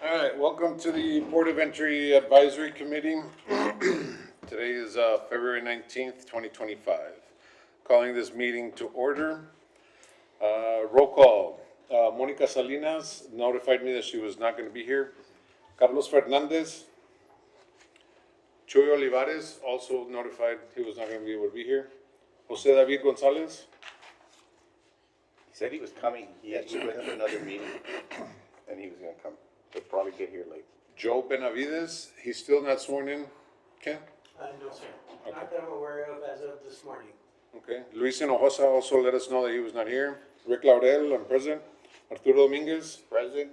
All right, welcome to the Port of Entry Advisory Committee. Today is February 19th, 2025. Calling this meeting to order. Roll call. Monica Salinas notified me that she was not going to be here. Carlos Fernandez. Chuy Olivares also notified he was not going to be able to be here. Jose David Gonzalez. He said he was coming. He actually went to another meeting, and he was gonna come. He'll probably get here late. Joe Benavides. He's still not sworn in. Ken? No, sir. Not that I'm aware of as of this morning. Okay. Luis Hinojosa also let us know that he was not here. Rick Laurel, I'm present. Arturo Dominguez. President?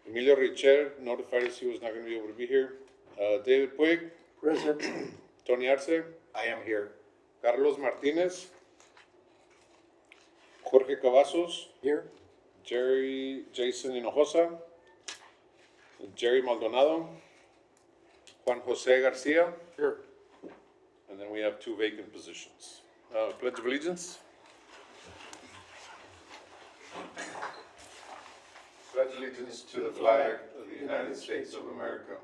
Emilio Richer notified us he was not going to be able to be here. David Puig. Present. Tony Arce. I am here. Carlos Martinez. Jorge Cavazos. Here. Jason Hinojosa. Jerry Maldonado. Juan Jose Garcia. Here. And then we have two vacant positions. Pledge of Allegiance. Pledge allegiance to the flag of the United States of America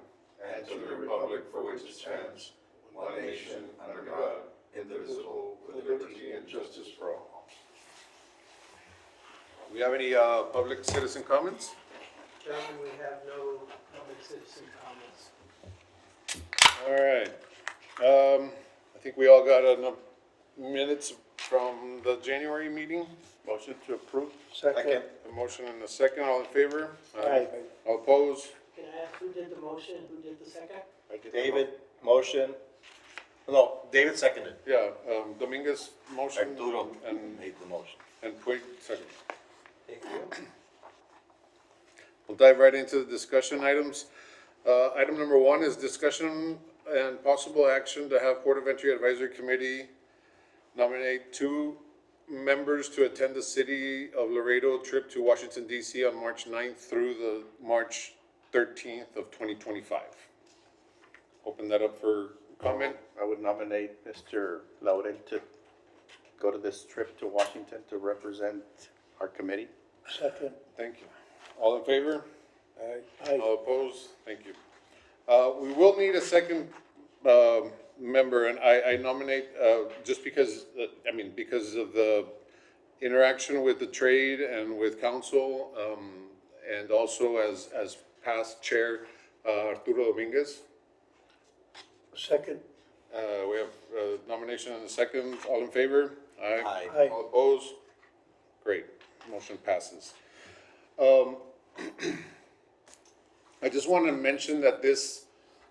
and to the republic for which it stands, one nation under God, indivisible, with liberty and justice for all. Do we have any public citizen comments? Gentlemen, we have no public citizen comments. All right. I think we all got enough minutes from the January meeting. Motion to approve? Second. A motion and a second. All in favor? Aye. All opposed? Can I ask who did the motion and who did the second? David, motion. No, David seconded. Yeah, Dominguez motion. Arturo And made the motion. Puig second. Thank you. We'll dive right into the discussion items. Item number one is discussion and possible action to have Port of Entry Advisory Committee nominate two members to attend the City of Laredo trip to Washington DC on March 9th through the March 13th of 2025. Open that up for comment. I would nominate Mr. Laurel to go to this trip to Washington to represent our committee. Second. Thank you. All in favor? Aye. All opposed? Thank you. We will need a second member, and I nominate, just because, because of the interaction with the trade and with council, and also as past chair, Arturo Dominguez. Second. We have a nomination and a second. All in favor? Aye. Aye. All opposed? Great. Motion passes. I just want to mention that this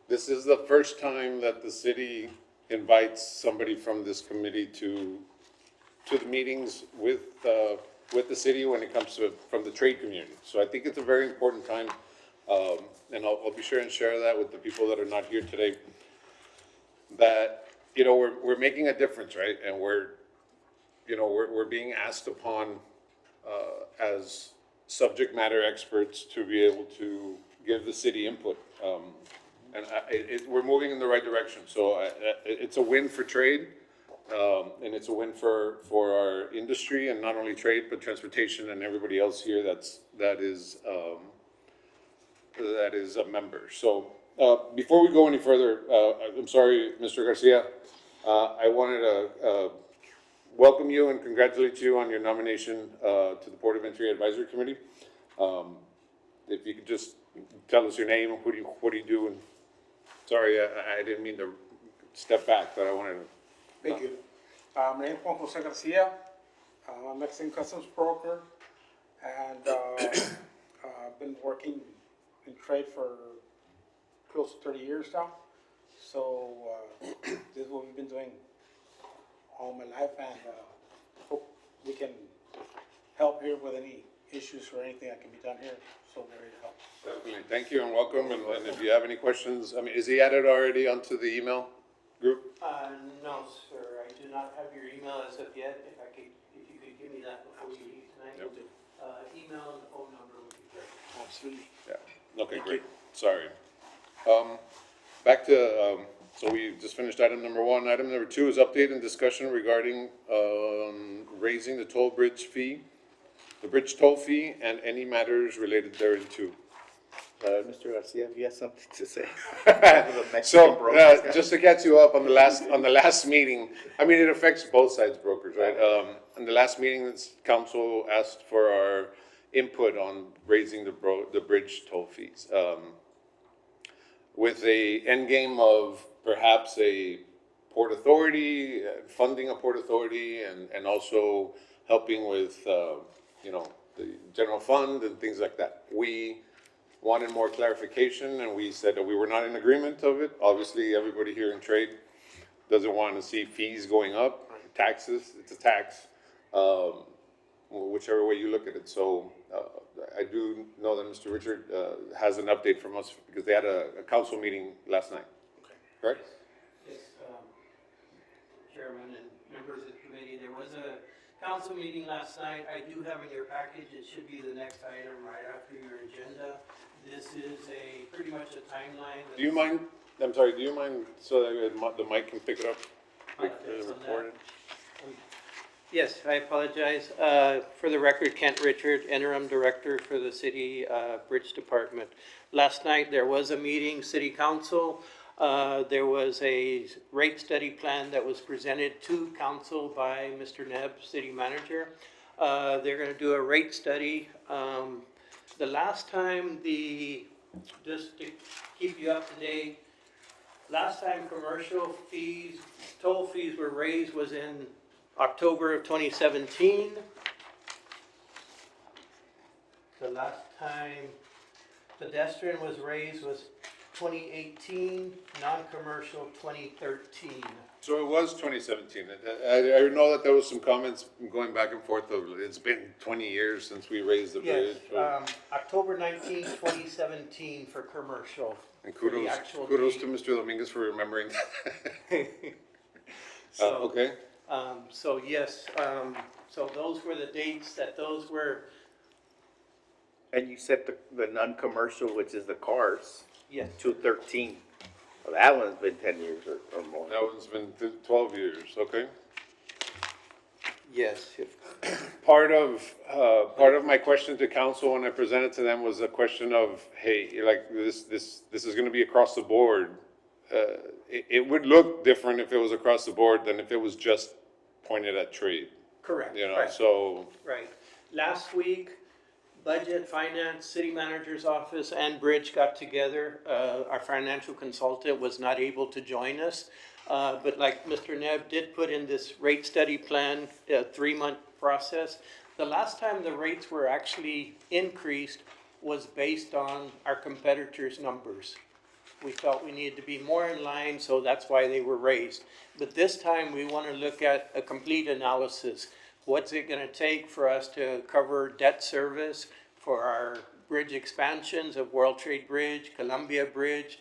is the first time that the city invites somebody from this committee to the meetings with the city when it comes to, from the trade community. So I think it's a very important time, and I'll be sure and share that with the people that are not here today, that, we're making a difference, right? And we're being asked upon, as subject matter experts to be able to give the city input. And we're moving in the right direction. So it's a win for trade, and it's a win for our industry, and not only trade, but transportation and everybody else here that is a member. So before we go any further, I'm sorry, Mr. Garcia, I wanted to welcome you and congratulate you on your nomination to the Port of Entry Advisory Committee. If you could just tell us your name, what do you do, and sorry, I didn't mean to step back, but I wanted to. Thank you. My name is Juan Jose Garcia. I'm a Mexican customs broker, and I've been working in trade for close to 30 years now. So this is what we've been doing all my life, and hope we can help here with any issues or anything that can be done here. So we're ready to help. Definitely. Thank you and welcome. And if you have any questions, is he added already onto the email group? No, sir, I do not have your email as of yet. If you could give me that before you leave tonight. Yep. Email and phone number would be great. Absolutely. Yeah. Okay, great. Sorry. Back to, so we just finished item number one. Item number two is update and discussion regarding raising the toll bridge fee, the bridge toll fee, and any matters related thereto. Mr. Garcia, you have something to say? The Mexican So, brokers guy. just to catch you up on the last meeting, I mean, it affects both sides brokers, right? In the last meeting, this council asked for our input on raising the bridge toll fees. With a end game of perhaps a port authority, funding a port authority, and also helping with, you know, the general fund and things like that. We wanted more clarification, and we said that we were not in agreement of it. Obviously, everybody here in trade doesn't want to see fees going up, taxes, it's a tax, whichever way you look at it. So I do know that Mr. Richard has an update from us, because they had a council meeting last night, correct? Yes, Chairman and members of the committee, there was a council meeting last night. I do have in your package, it should be the next item right after your agenda. This is pretty much a timeline. Do you mind, I'm sorry, do you mind, so that the mic can pick it up? Updates on that. Recorded? Yes, I apologize. For the record, Kent Richard, interim director for the city bridge department. Last night, there was a meeting, city council. There was a rate study plan that was presented to council by Mr. Nebb, city manager. They're gonna do a rate study. The last time just to keep you up to date, last time commercial fees, toll fees were raised was in October of 2017. The last time pedestrian was raised was 2018, non-commercial 2013. So it was 2017. I know that there was some comments going back and forth of, it's been 20 years since we raised the Yes, bridge. October 19, 2017 for commercial. And for the actual kudos date. to Mr. Dominguez for remembering. So, Okay, so yes, so those were the dates that those were, And you said the non-commercial, which is the cars, yes. 213. Well, that one's been 10 years or more. that one's been 12 years, okay? Yes, Part of my question to council when I presented to them was a question of, hey, like, this is gonna be across the board. It would look different if it was across the board than if it was just pointed at trade, correct. you know, right. so, Right. Last week, Budget, Finance, City Manager's Office, and Bridge got together. Our financial consultant was not able to join us. But like Mr. Nebb did put in this rate study plan, a 3-month process. The last time the rates were actually increased was based on our competitors' numbers. We felt we needed to be more in line, so that's why they were raised. But this time, we want to look at a complete analysis. What's it gonna take for us to cover debt service for our bridge expansions of World Trade Bridge, Columbia Bridge?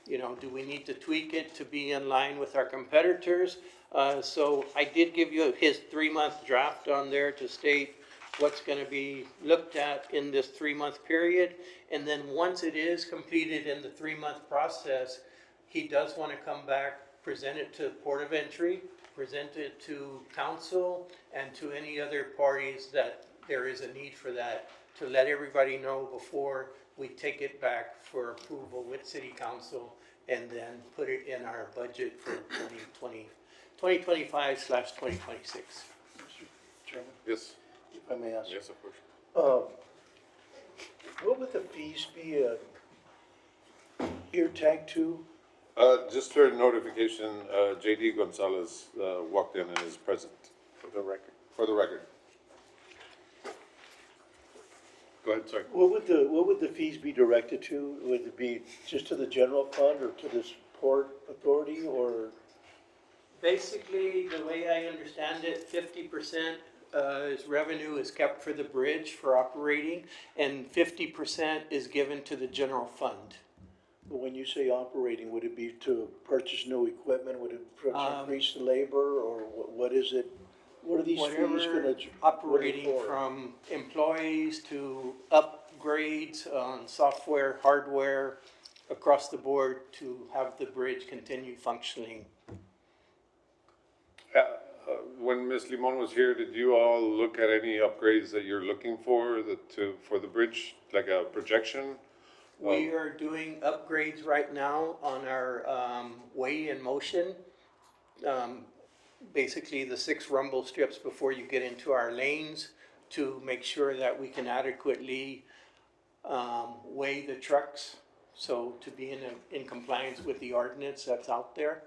You know, do we need to tweak it to be in line with our competitors? So I did give you his 3-month draft on there to state what's gonna be looked at in this 3-month period. And then once it is completed in the 3-month process, he does wanna come back, present it to Port of Entry, present it to council and to any other parties that there is a need for that, to let everybody know before we take it back for approval with city council and then put it in our budget for 2025/2026. Chairman, yes, if I may ask. yes, of course. What would the fees be, ear tag to? Just for notification, JD Gonzalez walked in and is present, For the record. for the record. Go ahead, sorry. What would the fees be directed to? Would it be just to the general fund or to this port authority or? Basically, the way I understand it, 50% is revenue is kept for the bridge for operating, and 50% is given to the general fund. When you say operating, would it be to purchase new equipment? Would it increase the labor or what is it? What are these fees Whatever gonna? operating from employees to upgrades on software, hardware, across the board to have the bridge continue functioning. When Ms. Limon was here, did you all look at any upgrades that you're looking for for the bridge, like a projection? We are doing upgrades right now on our, way in motion. Basically the 6 rumble strips before you get into our lanes to make sure that we can adequately, weigh the trucks. So to be in compliance with the ordinance that's out there.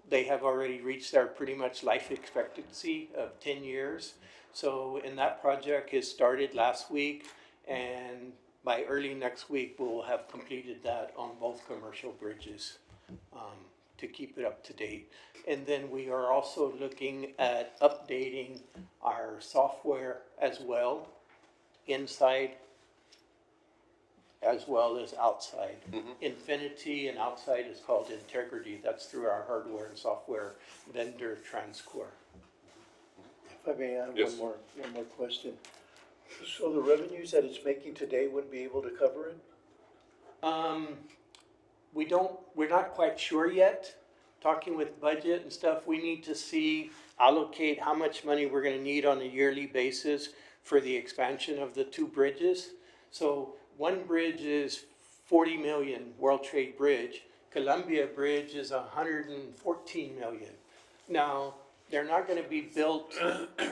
They have already reached their pretty much life expectancy of 10 years. So, and that project has started last week, and by early next week, we'll have completed that on both commercial bridges, to keep it up to date. And then we are also looking at updating our software as well, inside as well as outside. Infinity and outside is called Integrity. That's through our hardware and software vendor, TransCore. If I may add Yes. one more question. So the revenues that it's making today wouldn't be able to cover it? We're not quite sure yet. Talking with budget and stuff, we need to allocate how much money we're gonna need on a yearly basis for the expansion of the 2 bridges. So one bridge is 40 million, World Trade Bridge. Columbia Bridge is 114 million. Now, they're not gonna be built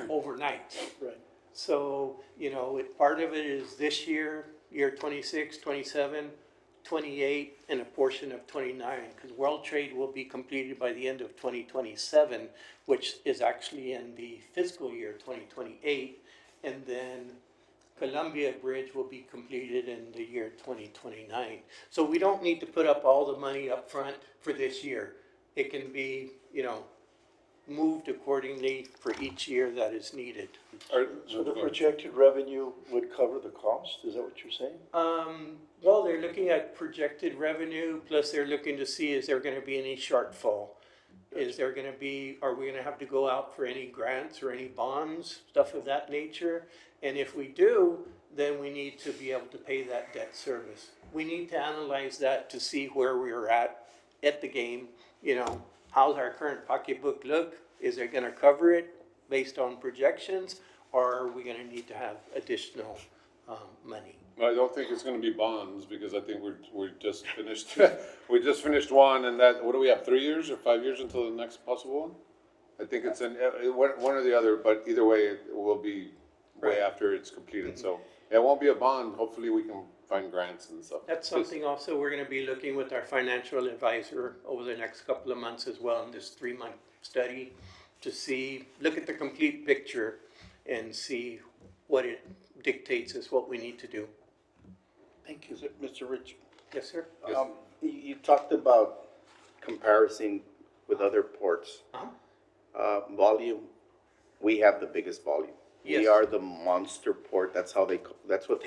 overnight. Right. So, part of it is this year, year 26, 27, 28, and a portion of 29, because World Trade will be completed by the end of 2027, which is actually in the fiscal year 2028, and then Columbia Bridge will be completed in the year 2029. So we don't need to put up all the money up front for this year. It can be, moved accordingly for each year that is needed. So the projected revenue would cover the cost, is that what you're saying? Well, they're looking at projected revenue, plus they're looking to see, is there gonna be any shortfall? Are we gonna have to go out for any grants or any bonds, stuff of that nature? And if we do, then we need to be able to pay that debt service. We need to analyze that to see where we're at the game, how's our current pocketbook look? Is it gonna cover it based on projections, or are we gonna need to have additional, money? I don't think it's gonna be bonds, because I think we just finished, we just finished one, and that, what do we have, 3 years or 5 years until the next possible one? I think it's one or the other, but either way, it will be way Right. after it's completed, so. It won't be a bond, hopefully we can find grants and stuff. That's something also we're gonna be looking with our financial advisor over the next couple of months as well in this 3-month study to look at the complete picture and see what it dictates is what we need to do. Thank you. Mr. Rich, Yes, sir? Yes. you talked about comparison with other ports. Uh-huh. Volume, we have the biggest volume. We Yes. are the monster port, that's what they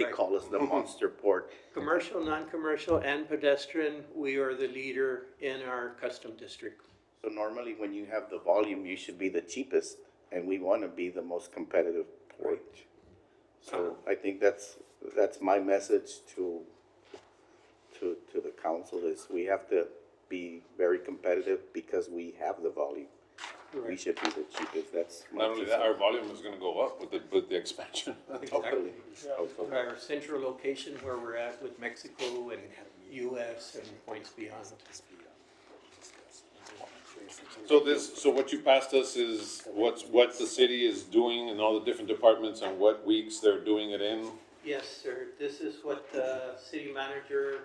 Right. call us, the monster port. Commercial, non-commercial, and pedestrian, we are the leader in our custom district. So normally when you have the volume, you should be the cheapest, and we wanna be the most competitive port. So I think that's my message to the council is we have to be very competitive because we have the volume. We Correct. should be the cheapest, that's my Not only that, our volume is gonna go up with the expansion. Exactly. Hopefully. Our central location where we're at with Mexico and US and points beyond. So what you passed us is what the city is doing and all the different departments and what weeks they're doing it in? Yes, sir. This is what the city manager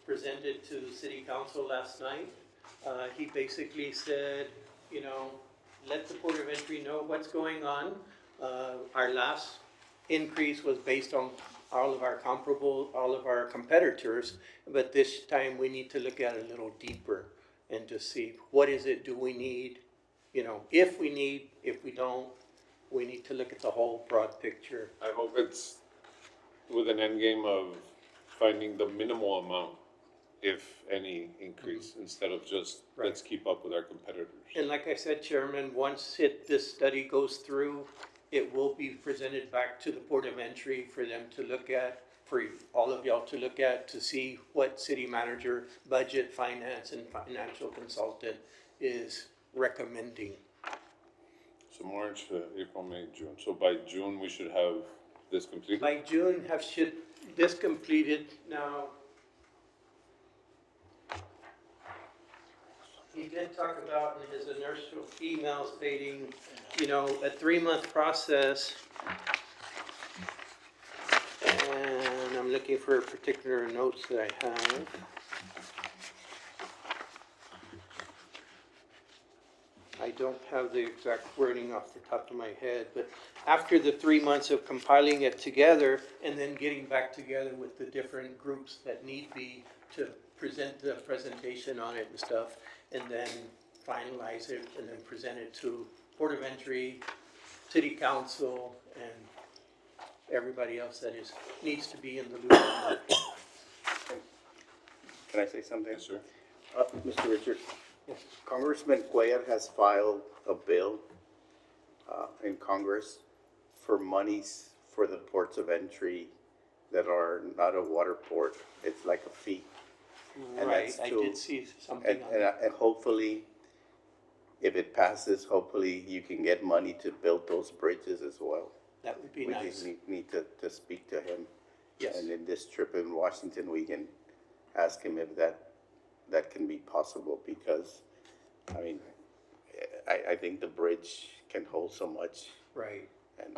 presented to the city council last night. He basically said, let the Port of Entry know what's going on. Our last increase was based on all of our competitors, but this time we need to look at it a little deeper and to see what is it do we need, if we need, if we don't, we need to look at the whole broad picture. I hope it's with an end game of finding the minimal amount, if any, increase, instead of just, let's keep up with our competitors. And like I said, Chairman, once this study goes through, it will be presented back to the Port of Entry for them to look at, for all of y'all to look at, to see what city manager, budget, finance, and financial consultant is recommending. So March, April, May, June, so by June, we should have this completed? By June, this completed. Now, he did talk about in his initial email stating, you know, a 3-month process. And I'm looking for particular notes that I have. I don't have the exact wording off the top of my head, but after the 3 months of compiling it together and then getting back together with the different groups that need be to present the presentation on it and stuff, and then finalize it and then present it to Port of Entry, City Council, and everybody else that needs to be in the loop on that. Can I say something? Yes, sir. Mr. Richards, Congressman Cuellar has filed a bill in Congress for monies for the ports of entry that are not a water port. It's like a fee. And Right, that's I to- did see something And, on and, that. and hopefully, if it passes, hopefully you can get money to build those bridges as well. That would be We nice. just need to speak to him. Yes. And in this trip in Washington, we can ask him if that can be possible, because, I mean, I think the bridge can hold so much. Right. And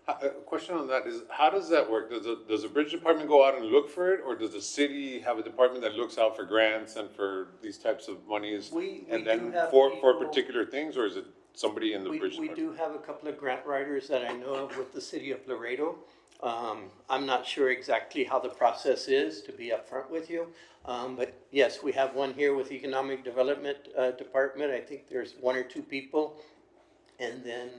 A question on that is, how does that work? Does the bridge department go out and look for it, or does the city have a department that looks out for grants and for these types of monies? We And do then have for people- particular things, or is it somebody in the We bridge department? do have a couple of grant writers that I know of with the city of Laredo. I'm not sure exactly how the process is, to be upfront with you. But yes, we have one here with Economic Development Department. I think there's 1 or 2 people. And then,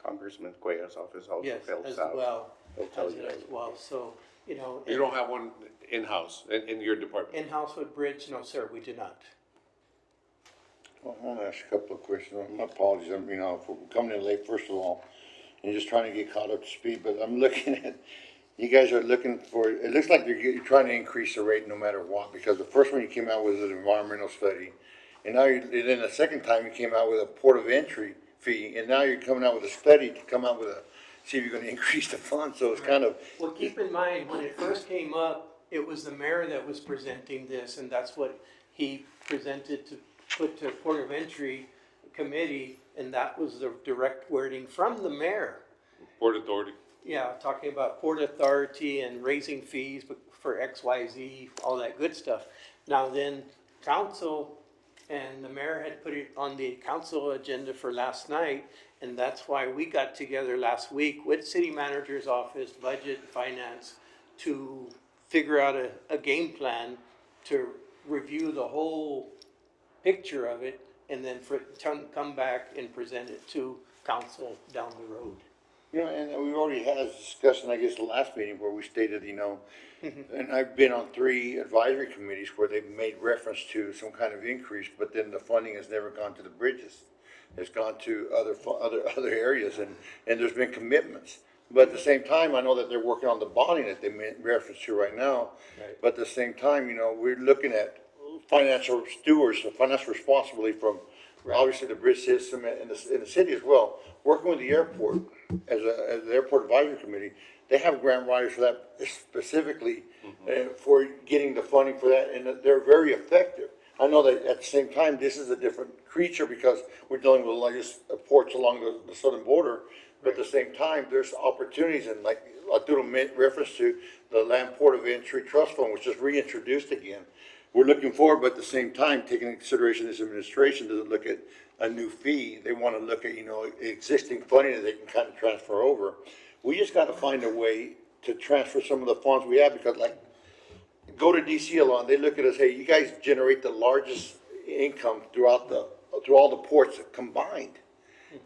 Congressman Cuellar's office also yes, helps as out. well, They'll tell as you as everything. well. So, you know. You don't have one in-house, in your department? In-house with Bridge, no, sir, we do not. Well, I want to ask a couple of questions. My apologies, for coming in late, first of all, and just trying to get caught up to speed, but I'm looking at, you guys are looking for, it looks like you're trying to increase the rate no matter what, because the first one you came out with was an environmental study, and now then the second time you came out with a port of entry fee, and now you're coming out with a study to come out with see if you're gonna increase the fund, so it's kind of, Well, keep in mind, when it first came up, it was the mayor that was presenting this, and that's what he presented to put to Port of Entry Committee, and that was the direct wording from the mayor. Port Authority? Yeah, talking about Port Authority and raising fees for XYZ, all that good stuff. Now then, council and the mayor had put it on the council agenda for last night, and that's why we got together last week with city manager's office, budget, and finance, to figure out a game plan to review the whole picture of it, and then come back and present it to council down the road. and we've already had this discussion, I guess, the last meeting where we stated, and I've been on 3 advisory committees where they've made reference to some kind of increase, but then the funding has never gone to the bridges. It's gone to other areas, and there's been commitments. But at the same time, I know that they're working on the bonding that they made reference to right now. Right. But at the same time, we're looking at financial stewards, so financial responsibility from obviously the bridge system and the city as well. Working with the airport as the airport advisory committee, they have grant writers for that specifically for getting the funding for that, and they're very effective. I know that at the same time, this is a different creature because we're dealing with the largest ports along the southern border. But at the same time, there's opportunities, and like Arturo made reference to the Land Port of Entry Trust Fund, which is reintroduced again. We're looking forward, but at the same time, taking into consideration this administration doesn't look at a new fee. They want to look at, existing funding that they can kind of transfer over. We just got to find a way to transfer some of the funds we have, because like, go to DC alone, they look at us, hey, you guys generate the largest income through all the ports combined.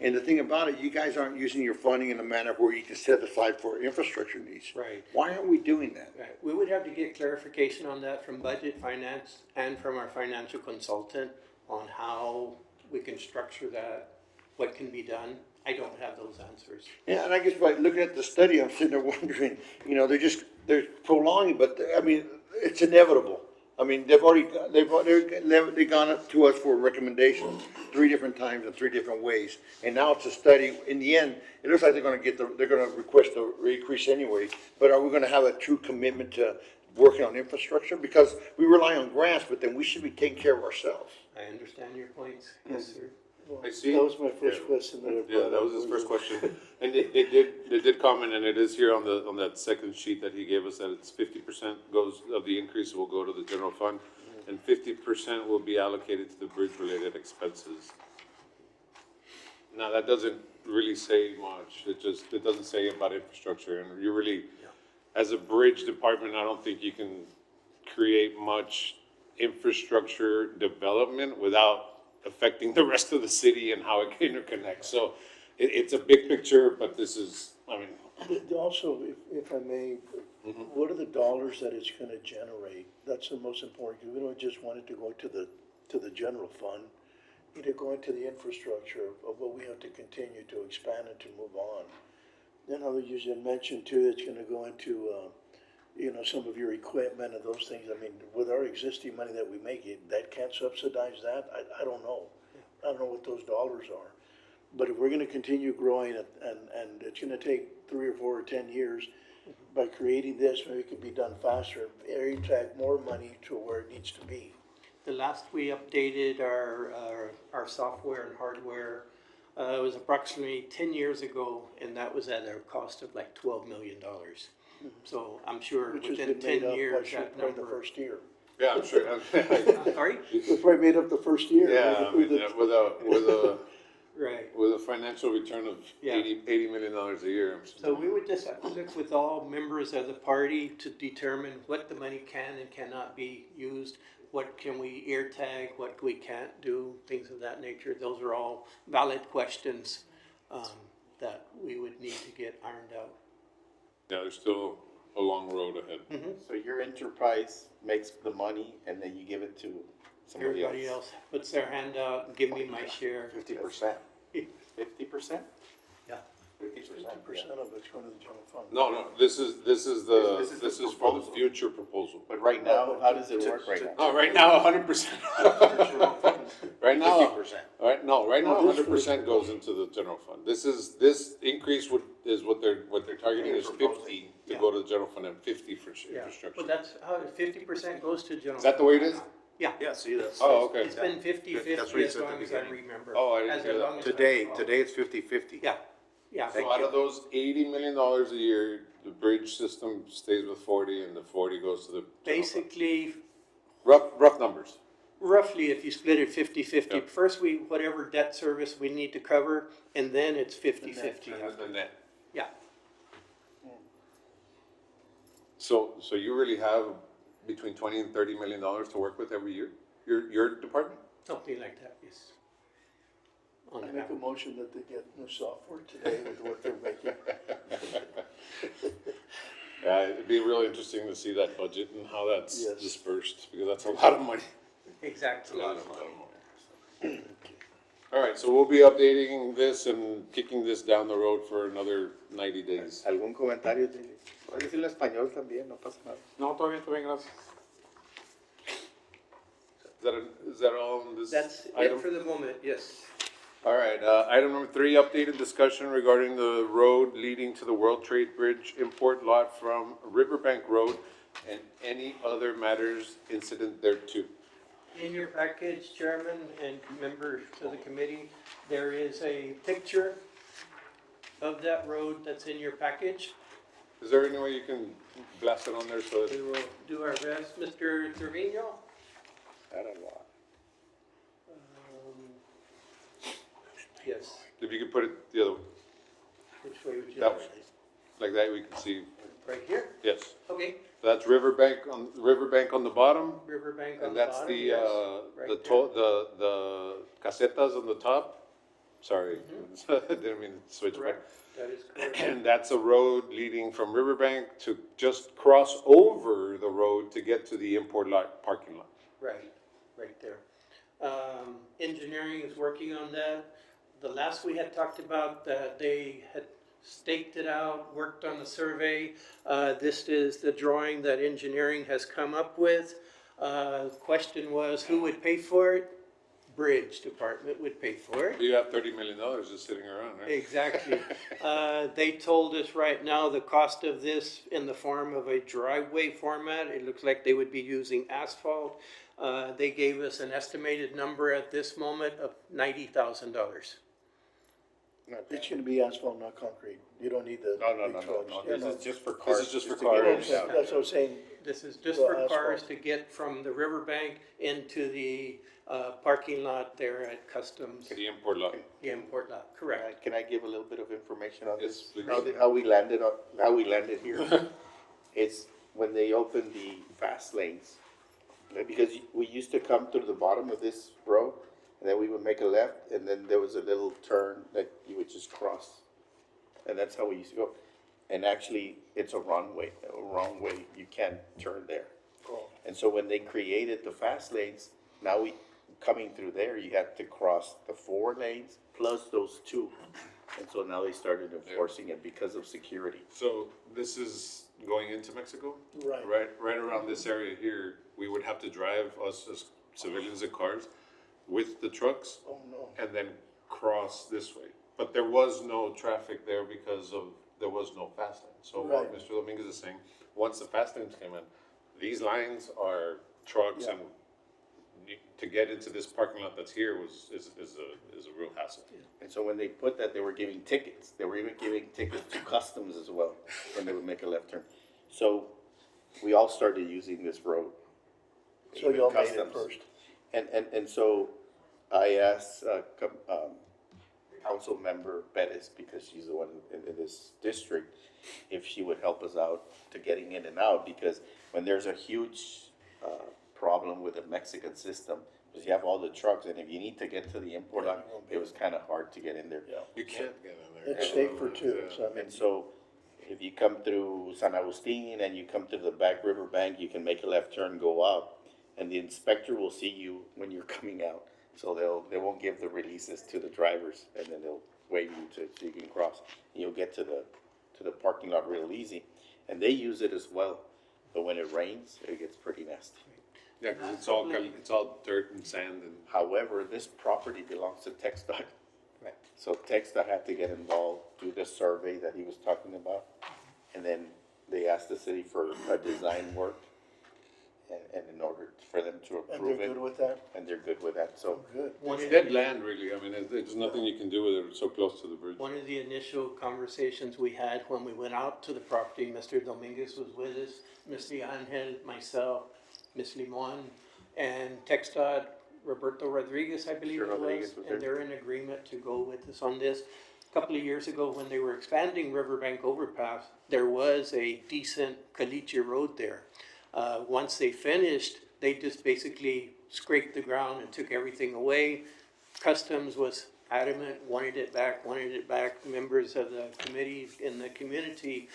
And the thing about it, you guys aren't using your funding in a manner where you can set aside for infrastructure needs. Right. Why aren't we doing that? Right, we would have to get clarification on that from budget, finance, and from our financial consultant on how we can structure that, what can be done. I don't have those answers. Yeah, and I guess by looking at the study, I'm sitting there wondering, they're prolonging, but I mean, it's inevitable. I mean, they've gone up to us for recommendations 3 different times in 3 different ways. And now it's a study. In the end, it looks like they're gonna request a increase anyway. But are we gonna have a true commitment to working on infrastructure? Because we rely on grants, but then we should be taking care of ourselves. I understand your points, yes, sir. Well, I see. That was my first Yeah. question that I Yeah, brought that up, was his first it- question. And they did comment, and it is here on on that second sheet that he gave us, that it's 50% goes, of the increase will go to the general fund, and 50% will be allocated to the bridge-related expenses. Now, that doesn't really say much, it doesn't say about infrastructure, and you really, as a bridge department, I don't think you can create much infrastructure development without affecting the rest of the city and how it interconnects. So it's a big picture, but this is, I mean, Also, if I may, what are the dollars that it's gonna generate? That's the most important, 'cause we don't just want it to go to the general fund. Either go into the infrastructure of what we have to continue to expand and to move on. Then I was usually mentioned too, it's gonna go into, some of your equipment and those things. I mean, with our existing money that we make, that can't subsidize that? I don't know. I don't know what those dollars are. But if we're gonna continue growing and it's gonna take 3 or 4 or 10 years, by creating this, maybe it could be done faster, or attract more money to where it needs to be. The last we updated our software and hardware, it was approximately 10 years ago, and that was at a cost of like $12 million. So I'm sure Which has within been made 10 up, years, by that probably the number. first year. yeah, I'm sure. Sorry? It's probably made up the first year. Yeah, I mean, Right. with a financial return of Yeah. $80 million a year. So we would just have to look with all members of the party to determine what the money can and cannot be used. What can we ear tag, what we can't do, things of that nature. Those are all valid questions that we would need to get ironed out. Yeah, there's still a long road ahead. So your enterprise makes the money and then you give it to somebody else? Everybody else puts their hand out, give me my share. 50%. 50%? Yeah. 50% of it's going to the general fund. No, this is This is the for the proposal. future proposal. But right now, how does it work right now? No, right now, 100%. Right now, 50%. right now, No, this 100% goes into the general fund. This increase is what they're targeting is 50 to go to the general fund and 50 for Yeah, infrastructure. well, that's how 50% goes to general. Is that the way it is? Yeah, Yeah, see, that's. Oh, okay. it's been 50/50 That's what he as said at long the as I beginning. remember. Oh, I didn't As hear that. long as I Today, recall. today it's 50/50. Yeah, So out of those $80 million a year, the bridge system stays with 40 and the 40 goes to the general fund. basically, Rough numbers. roughly, if you split it 50/50, Yep. first whatever debt service we need to cover, and then it's 50/50. And the net. Yeah, So you really have between 20 and 30 million dollars to work with every year? Your department? something like that, yes. On I make a average. motion that they get new software today with what they're making. Yeah, it'd be really interesting to see that budget and how that's Yes. dispersed, because that's a lot of money. Exactly. All right, so we'll be updating this and kicking this down the road for another 90 days. ¿Algún comentario? Puedes decirlo en español también, no pasa nada. No, todo bien, gracias. Is that all on this That's item? it for the moment, yes. All right, item number 3, updated discussion regarding the road leading to the World Trade Bridge import lot from Riverbank Road and any other matters incident thereto. In your package, Chairman and members of the committee, there is a picture of that road that's in your package. Is there any way you can blast it on there so We that, will do our best. Mr. Trevino? Yes, if you could put it the other way, which way would you That like? way. Like that, we can see, Right here? yes. Okay, That's Riverbank on the bottom, Riverbank on and the that's bottom, the, yes. the Right the casetas on the top. Sorry, didn't mean to switch back. Correct, that is correct. And that's a road leading from Riverbank to just cross over the road to get to the import lot, parking lot. Right, right there. Engineering is working on that. The last we had talked about, they had staked it out, worked on the survey. This is the drawing that engineering has come up with. Question was, who would pay for it? Bridge Department would pay for it. You have $30 million just sitting around, right? Exactly. They told us right now the cost of this in the form of a driveway format, it looks like they would be using asphalt. They gave us an estimated number at this moment of $90,000. It's gonna be asphalt, not concrete. You don't need the No, big trucks. Yeah, this no. is just for cars. is just for to get in cars. and Okay, out. that's what I'm saying. This is just Well, for cars asphalt. to get from the riverbank into the parking lot there at Customs, The import lot. the import lot, correct? Can I give a little bit of information on Yes, this? please. How we landed here? It's when they opened the fast lanes, because we used to come through the bottom of this road, and then we would make a left, and then there was a little turn that you would just cross. And that's how we used to go. And actually, it's a wrong way, you can't turn there. And so when they created the fast lanes, now coming through there, you have to cross the 4 lanes plus those 2. And so now they started enforcing it because of security. So this is going into Mexico? Right. Right around this area here, we would have to drive, us as civilians in cars, with the trucks, Oh, no. and then cross this way. But there was no traffic there because there was no fast lane. So what Right. Mr. Dominguez is saying, once the fast lanes came in, these lines are trucks, Yeah. and to get into this parking lot that's here is a real hassle. And so when they put that, they were giving tickets. They were even giving tickets to Customs as well, when they would make a left turn. So we all started using this road. So even y'all made it Customs. first. And so I asked, council member Bettis, because she's the one in this district, if she would help us out to getting in and out, because when there's a huge, problem with the Mexican system, because you have all the trucks, and if you need to get to the import lot, it was kinda hard to get in there. Yeah. You can't get in there. It's safe for 2, so I mean, And so, if you come through San Agustin and you come to the back river bank, you can make a left turn, go up, and the inspector will see you when you're coming out. So they won't give the releases to the drivers, and then they'll wave you so you can cross. And you'll get to the parking lot real easy, and they use it as well. But when it rains, it gets pretty nasty. Yeah, 'cause it's all dirt and sand and. However, this property belongs to TxDOT. Right. So TxDOT had to get involved, do the survey that he was talking about, and then they asked the city for a design work, and in order for them to and approve they're it, good with that? and they're good with that, so. Good. One It's of dead the- land, really. I mean, there's nothing you can do with it. It's so close to the bridge. One of the initial conversations we had when we went out to the property, Mr. Dominguez was with us, Mr. Angel, myself, Ms. Limon, and TxDOT, Roberto Rodriguez, I believe Sure, it Rodriguez was, was and there. they're in agreement to go with us on this. A couple of years ago, when they were expanding Riverbank Overpass, there was a decent caliche road there. Once they finished, they just basically scraped the ground and took everything away. Customs was adamant, wanted it back, members of the committee in the community.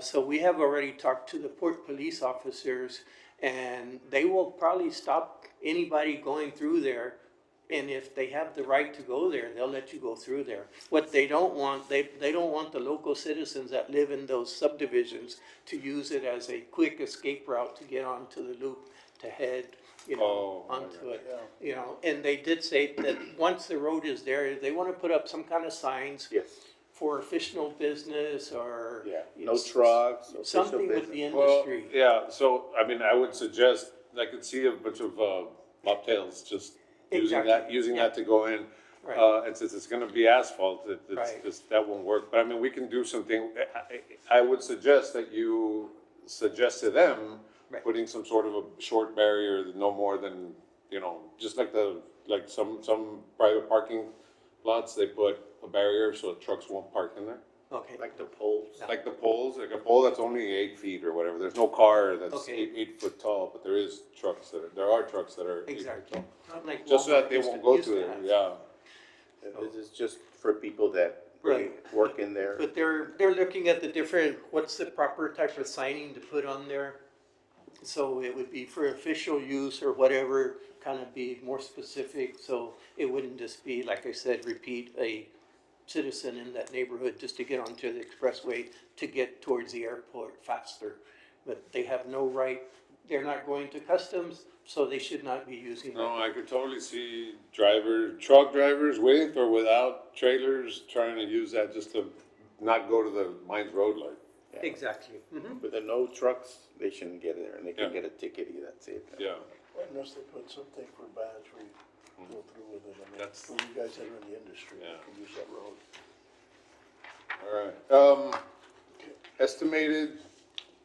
So we have already talked to the port police officers, and they will probably stop anybody going through there. And if they have the right to go there, they'll let you go through there. What they don't want, they don't want the local citizens that live in those subdivisions to use it as a quick escape route to get onto the loop to head, Oh, onto okay. it. You know, and they did say that once the road is there, they wanna put up some kind of signs Yes, for official business or. yeah, no trucks, official Something with the business. Well, industry. yeah, so, I mean, I would suggest, I could see a bunch of, bobtails just Exactly, using yeah. that to go in. Right. And since it's gonna be asphalt, Right. that won't work, but I mean, we can do something. I would suggest that you suggest to them Right. putting some sort of a short barrier, no more than, just like some private parking lots, they put a barrier so trucks won't park in there. Okay, Like the poles. Like the poles, like a pole that's only 8 feet or whatever, there's no car that's Okay. 8 foot tall, but there are trucks that are 8 foot exactly. tall. Not like Just so that Walmart they used won't to- go used to through there, have. yeah. And this is just for people that really Right. work in there. But they're looking at the different, what's the proper type of signing to put on there? So it would be for official use or whatever, kind of be more specific, so it wouldn't just be, like I said, repeat a citizen in that neighborhood just to get onto the expressway to get towards the airport faster. But they have no right, they're not going to customs, so they should not be using that. No, I could totally see truck drivers with or without trailers trying to use that just to not go to the Mines Road light. Exactly. Mhm. With the no trucks, they shouldn't get there, and they can Yeah. get a ticket, that's it. Yeah, Unless they put something for bats where you go through with it, I mean, That's- for you guys that are in the industry, you Yeah. can use that road. All right, estimated,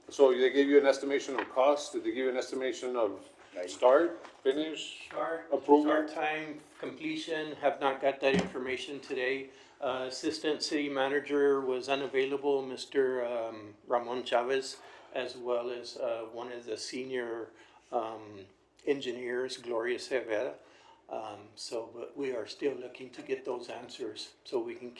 so they gave you an estimation of cost, did they give you an estimation of start, finish? Approval? Start time, completion, have not got that information today. Assistant City Manager was unavailable, Mr. Ramon Chavez, as well as one of the senior engineers, Gloria Cervera. But we are still looking to get those answers, so we can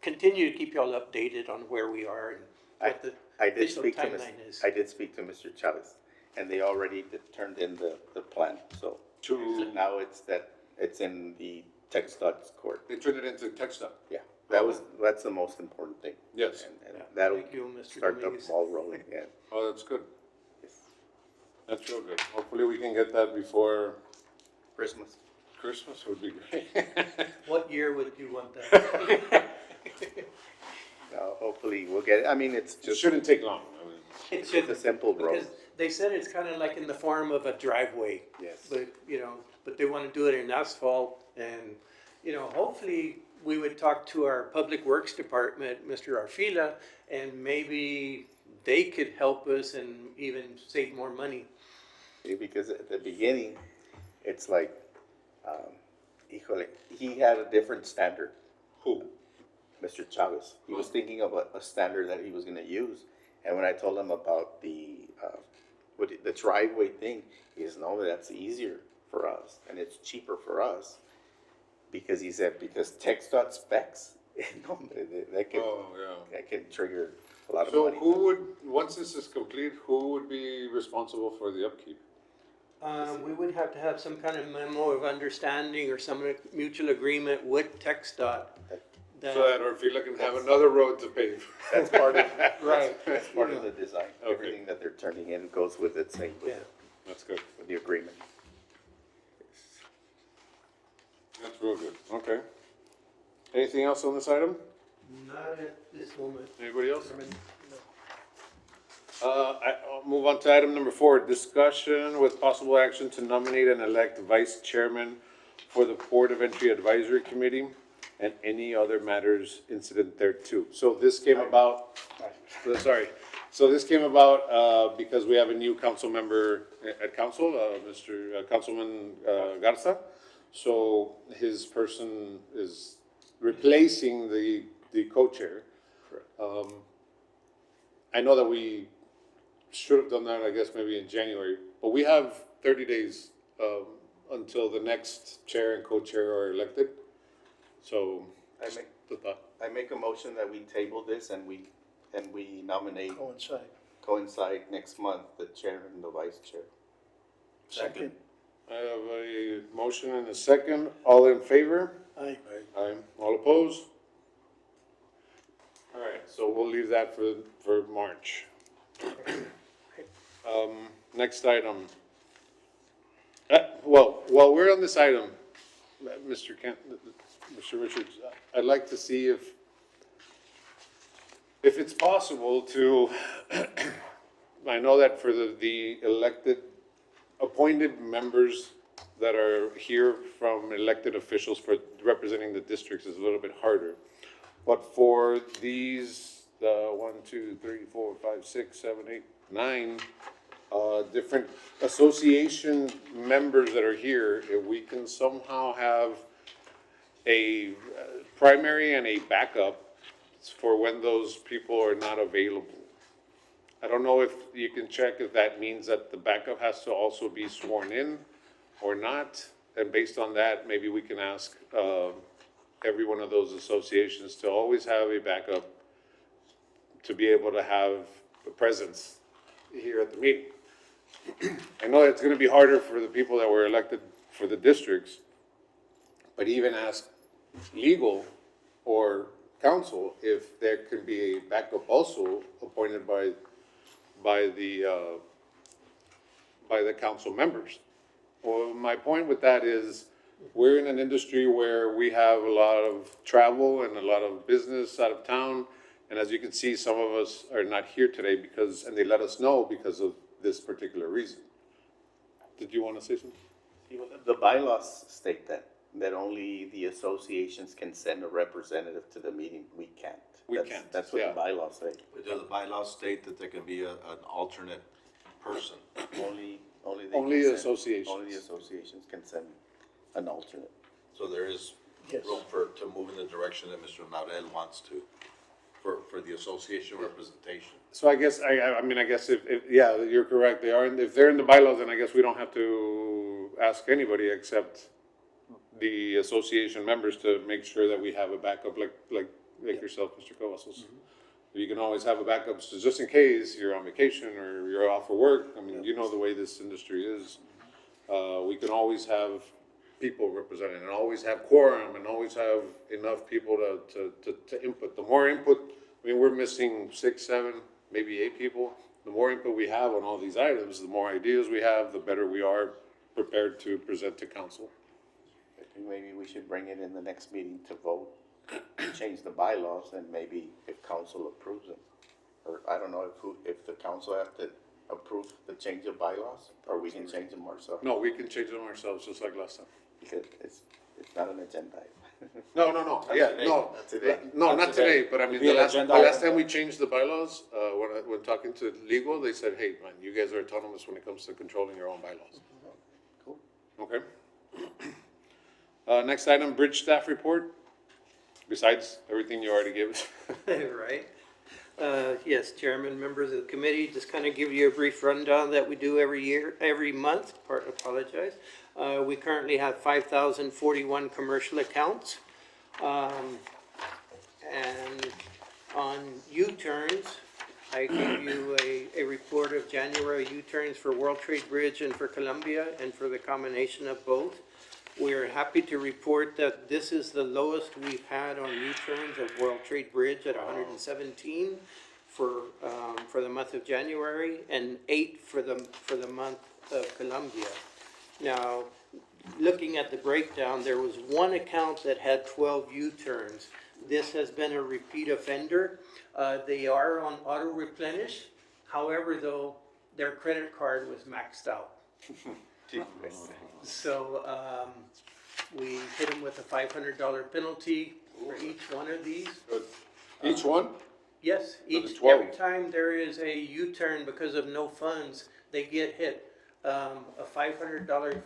continue to keep y'all updated on where we are and what the I did official speak to timeline is. I did speak to Mr. Chavez, and they already turned in the plan, so. To, Now it's in the text dot's court. they turned it into text stuff? Yeah, that's the most important thing. Yes. And Yeah. that'll Thank you, Mr. start the Dominguez. ball rolling, yeah. Oh, that's good. That's real good. Hopefully we can get that before Christmas. Christmas would be great. What year would you want that? Hopefully we'll get it. I mean, it's It just, shouldn't take long. I mean, It it's should, a simple road. because they said it's kind of like in the form of a driveway. Yes. But, but they want to do it in asphalt and, hopefully we would talk to our Public Works Department, Mr. Arfila, and maybe they could help us and even save more money. See, because at the beginning, it's like, híjole, he had a different standard. Who? Mr. Chavez. He was thinking of a standard that he was gonna use. And when I told him about the driveway thing, he says, no, that's easier for us and it's cheaper for us. Because he said, because text dot specs, no, Oh, yeah. that can trigger a lot of So money. who would, once this is complete, who would be responsible for the upkeep? We would have to have some kind of memo of understanding or some mutual agreement with TxDOT. So that Orfila can have another road to pave. That's part of, Right. that's part of the design. Okay. Everything that they're turning in goes with it, same Yeah. That's good. with the agreement. That's real good. Okay. Anything else on this item? Not at this moment. Anybody else? I'll move on to item number 4, discussion with possible action to nominate and elect vice chairman for the Port of Entry Advisory Committee and any other matters incident thereto. So this came about, so this came about, because we have a new council member at council, Mr. Councilman Garza. So his person is replacing the co-chair. I know that we should have done that, I guess, maybe in January, but we have 30 days until the next chair and co-chair are elected. So, I make, the thought. I make a motion that we table this and we nominate, coincide next month, the chair and the vice chair. Second. I have a motion and a second. All in favor? Aye. Aye. All opposed? All right, so we'll leave that for March. Next item. Well, while we're on this item, Mr. Richards, I'd like to see if it's possible to, I know that for the elected, appointed members that are here from elected officials for representing the districts is a little bit harder. But for these, 1, 2, 3, 4, 5, 6, 7, 8, 9, different association members that are here, if we can somehow have a primary and a backup for when those people are not available. I don't know if you can check if that means that the backup has to also be sworn in or not. And based on that, maybe we can ask every one of those associations to always have a backup to be able to have a presence here at the meeting. I know it's gonna be harder for the people that were elected for the districts, but even ask legal or council if there could be a backup also appointed by the council members. Well, my point with that is, we're in an industry where we have a lot of travel and a lot of business out of town. And as you can see, some of us are not here today and they let us know because of this particular reason. did you want to say something? The bylaws state that only the associations can send a representative to the meeting. We can't. We That's- can't, That's what yeah. the bylaws say. Do the bylaws state that there can be an alternate person? Only they Only can send- associations. Only the associations can send an alternate. So there is Yes. room to move in the direction that Mr. Narel wants to, for the association representation. So I guess, I mean, I guess if, yeah, you're correct, if they're in the bylaws, then I guess we don't have to ask anybody except the association members to make sure that we have a backup, like yourself, Mr. Cavazos. You can always have a backup, so just in case you're on vacation or you're off for work, I mean, you know the way this industry is. We can always have people represented and always have quorum and always have enough people to input. The more input, I mean, we're missing 6, 7, maybe 8 people. The more input we have on all these items, the more ideas we have, the better we are prepared to present to council. I think maybe we should bring it in the next meeting to vote, change the bylaws, and maybe if council approves them. Or I don't know if the council have to approve the change of bylaws, or we can change them ourselves. No, we can change them ourselves, just like last time. Because it's not an agenda item. No, yeah, today. no, Not today. no, not today, but I mean, It'd be the an last agenda item. time we changed the bylaws, when talking to legal, they said, hey, man, you guys are autonomous when it comes to controlling your own bylaws. Cool. Okay. Next item, bridge staff report, besides everything you already gave us. Right. Yes, Chairman, members of the committee, just kind of give you a brief rundown that we do every month, apologize. We currently have 5,041 commercial accounts. And on U-turns, I gave you a report of January U-turns for World Trade Bridge and for Columbia, and for the combination of both. We're happy to report that this is the lowest we've had on U-turns of World Trade Bridge at 117 for the month of January, and 8 for the month of Columbia. Now, looking at the breakdown, there was one account that had 12 U-turns. This has been a repeat offender. They are on auto replenish. However, though, their credit card was maxed out. So, we hit them with a $500 penalty for each one of these. Each one? Yes, the 12. every time there is a U-turn because of no funds, they get hit, a $500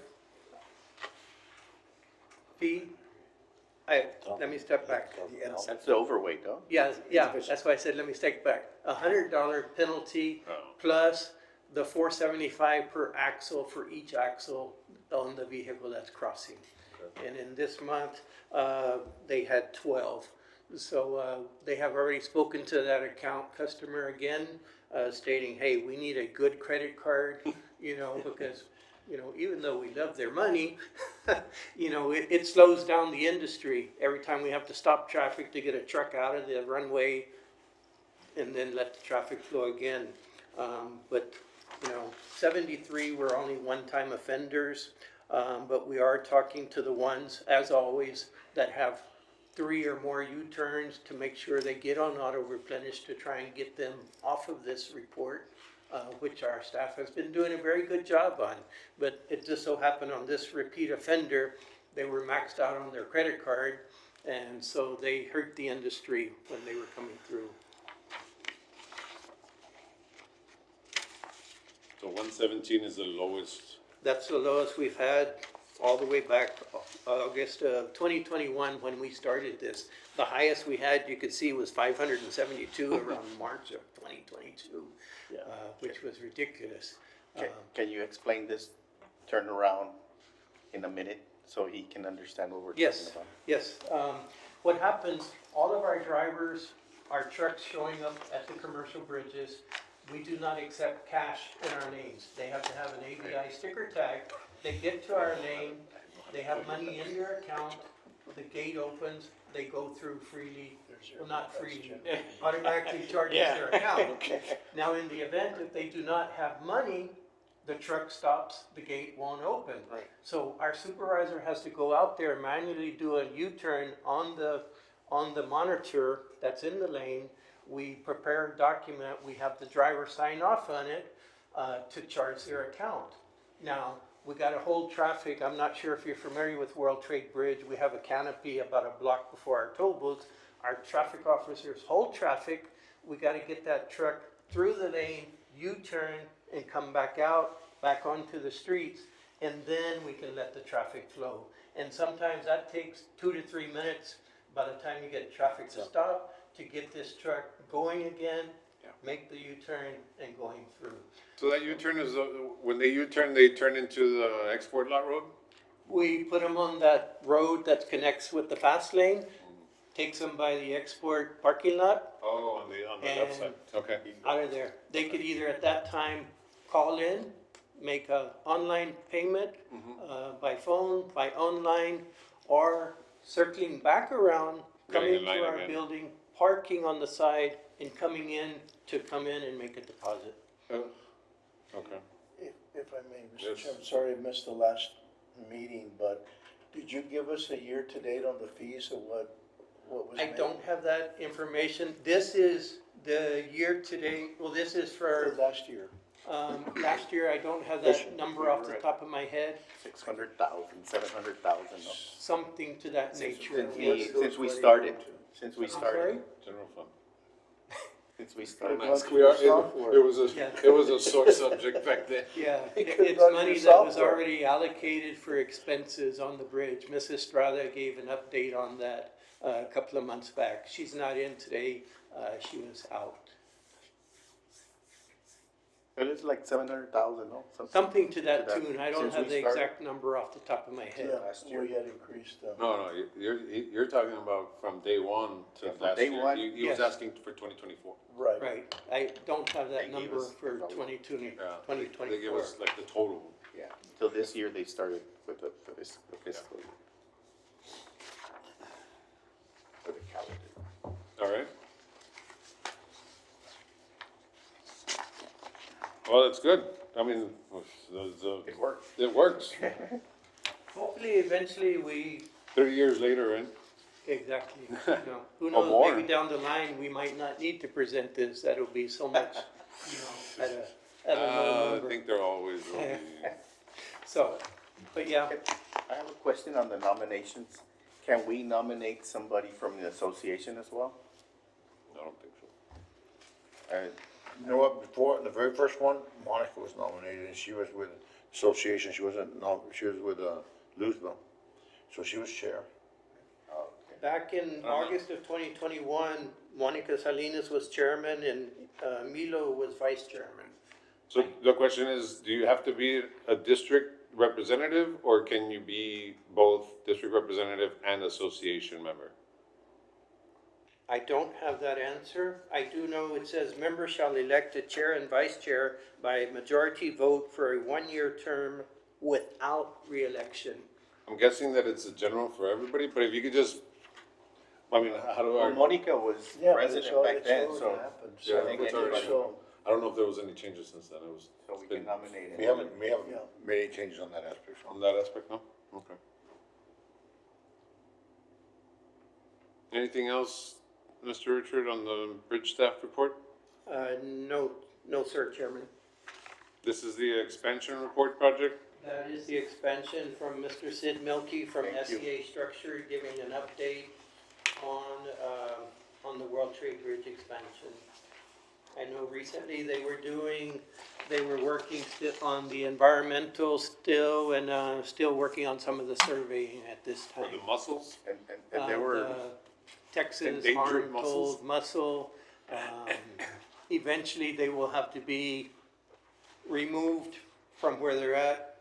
fee. Let me step back. That's the overweight, though. Yeah, that's why I said, let me take back. $100 penalty plus the $475 per axle for each axle on the vehicle that's crossing. And in this month, they had 12. So, they have already spoken to that account customer again, stating, hey, we need a good credit card, because, even though we love their money, it slows down the industry. Every time we have to stop traffic to get a truck out of the runway and then let the traffic flow again. But 73 were only one-time offenders, but we are talking to the ones, as always, that have 3 or more U-turns to make sure they get on auto replenish to try and get them off of this report, which our staff has been doing a very good job on. But it just so happened on this repeat offender, they were maxed out on their credit card, and so they hurt the industry when they were coming through. So 117 is the lowest. That's the lowest we've had all the way back August of 2021 when we started this. The highest we had, you could see, was 572 around March of 2022, which was ridiculous. Can you explain this turnaround in a minute so he can understand what we're talking Yes, about? yes. What happens, all of our drivers, our trucks showing up at the commercial bridges, we do not accept cash in our names. They have to have an ABI sticker tag. They get to our name, they have money in their account, the gate opens, they go through freely, well, not freely, automatically charges their account. Now, in the event if they do not have money, the truck stops, the gate won't open. Right. So our supervisor has to go out there and manually do a U-turn on the monitor that's in the lane. We prepare a document, we have the driver sign off on it to charge their account. Now, we gotta hold traffic. I'm not sure if you're familiar with World Trade Bridge. We have a canopy about a block before our toll booths. Our traffic officers hold traffic. We gotta get that truck through the lane, U-turn, and come back out, back onto the streets, and then we can let the traffic flow. And sometimes that takes 2 to 3 minutes by the time you get traffic to stop, to get this truck going again, make the U-turn and going through. So that U-turn is, when they U-turn, they turn into the export lot road? We put them on that road that connects with the fast lane, takes them by the export parking lot, Oh, on the left side, okay. out of there. They could either at that time call in, make a online payment, by phone, by online, or circling back around, Getting in coming line to our again. building, parking on the side, and coming in to come in and make a deposit. Oh, okay. If I may, Mr. Yes. Chairman, sorry I missed the last meeting, but did you give us a year-to-date on the fees of what was I made? don't have that information. This is the year-to-date, well, this is For for, last year. last year, I don't have that number off the top of my head, 600,000, 700,000, no. something to that nature. Since we started, since we I'm started, sorry? General fund. since we started. Don't ask. Software. Yeah. It was a sore subject back then. Yeah, It could've it's done money your that was software. already allocated for expenses on the bridge. Mrs. Estrada gave an update on that a couple of months back. She's not in today, she was out. It is like 700,000, no? Something to that To that- tune, I don't since have we the started? exact number off the top of my head. Yeah, last year. we had increased, No, you're talking about from day one to Yeah, from last day year. one. He was Yes. asking for 2024. right. Right, I don't have They that gave number us for the- 2020, Yeah, they give 2024. us like the total. Yeah, till this year they started with the fiscal year. For the calendar. All right. Well, that's good. I mean, It worked. it works. Hopefully, eventually, we 30 years later, right? exactly, you know, who Or knows, more. maybe down the line, we might not need to present this, that'll be so much, you know, at a low I number. think there always will be. So, but yeah, I have a question on the nominations. Can we nominate somebody from the association as well? I don't think so. You know what, before, the very first one, Monica was nominated, and she was with association, she wasn't, no, she was with, Louisville. So she was chair. back in August of 2021, Monica Salinas was chairman and Milo was vice chairman. So the question is, do you have to be a district representative, or can you be both district representative and association member? I don't have that answer. I do know it says members shall elect a chair and vice chair by majority vote for a 1-year term without reelection. I'm guessing that it's a general for everybody, but if you could just, I mean, how do Well, I, Monica was Yeah, but it's president all, back it's then, already so, happened, Yeah, so, it's already- so, I don't know if there was any changes since then. It was, so it's we can been nominate him. We haven't Yeah. made any changes on that aspect, so. on that aspect, no? Okay. Anything else, Mr. Richard, on the bridge staff report? No, sir, Chairman. This is the expansion report project? That is the expansion from Mr. Sid Milkey from Thank you. SEA Structure, giving an update on the World Trade Bridge expansion. I know recently they were working on the environmental still, and still working on some of the surveying at this Or time. the mussels? And they were, The Texas Endangered mussels? horn-toed mussel, eventually they will have to be removed from where they're at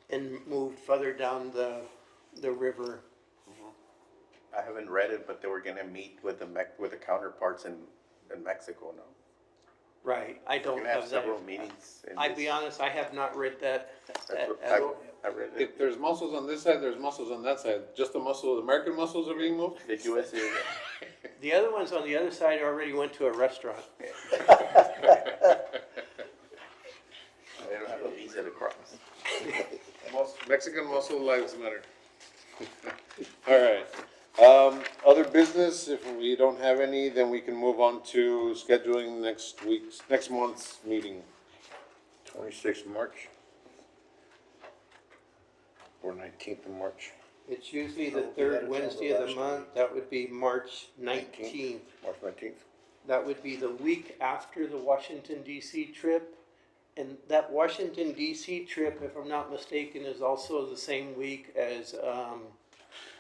and moved further down the river. I haven't read it, but they were gonna meet with the counterparts in Mexico, no? Right, I We're don't gonna have have that. several meetings. in I'll be this. honest, I have not read that That's at what at all. I read it. If there's mussels on this side, there's mussels on that side. Just the mussels, American mussels are being moved? The USA, The other ones on the other side already went to a restaurant. they don't have a visa to cross. Mexican mussel lives matter. All right. Other business, if we don't have any, then we can move on to scheduling next month's meeting. 26th March. or 19th of March. It's usually the Oh, we had third it Wednesday on of the the last month, week. that would be March 19th. March 19th. That would be the week after the Washington DC trip. And that Washington DC trip, if I'm not mistaken, is also the same week as,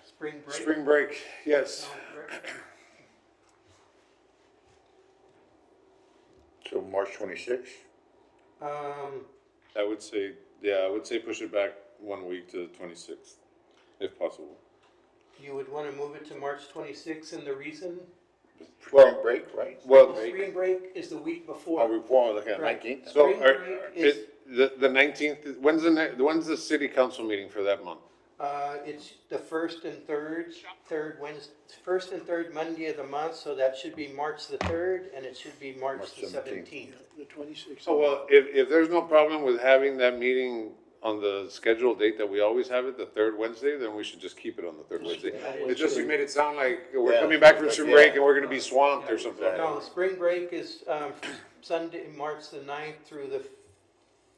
spring break. Spring break, yes. Sound correct? So March 26th. I would say, yeah, I would say push it back 1 week to the 26th, if possible. You would wanna move it to March 26th, and the reason? Spring break, right? Well, Spring break is the week Are before. we looking at Right. 19th? so Spring are, break is- the 19th, when's the city council meeting for that month? It's the first and third Monday of the month, so that should be March the 3rd, and it should be March March the 17th. 17th. The 26th. So, well, if there's no problem with having that meeting on the scheduled date that we always have it, the third Wednesday, then we should just keep it on the third Wednesday. It just made it sound like we're Yeah. coming back from spring Yeah. break and we're gonna be swamped or something like that. No, spring break is, Sunday, March the 9th through the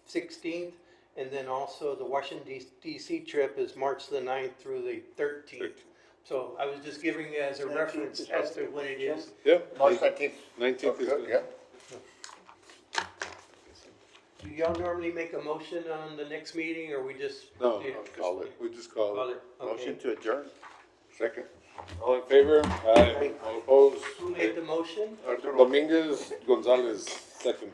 16th, and then also the Washington DC trip is March the 9th through the 13th. So I was just giving you as a 19th reference is as to what it is. Yeah, March 19th. 19th is good. Yeah. Do y'all normally make a motion on the next meeting, or we just? No, Call it. we just call Call it. it, Motion okay. to adjourn? Second. All in favor? Aye. All opposed? Who made the motion? Dominguez Gonzalez, second.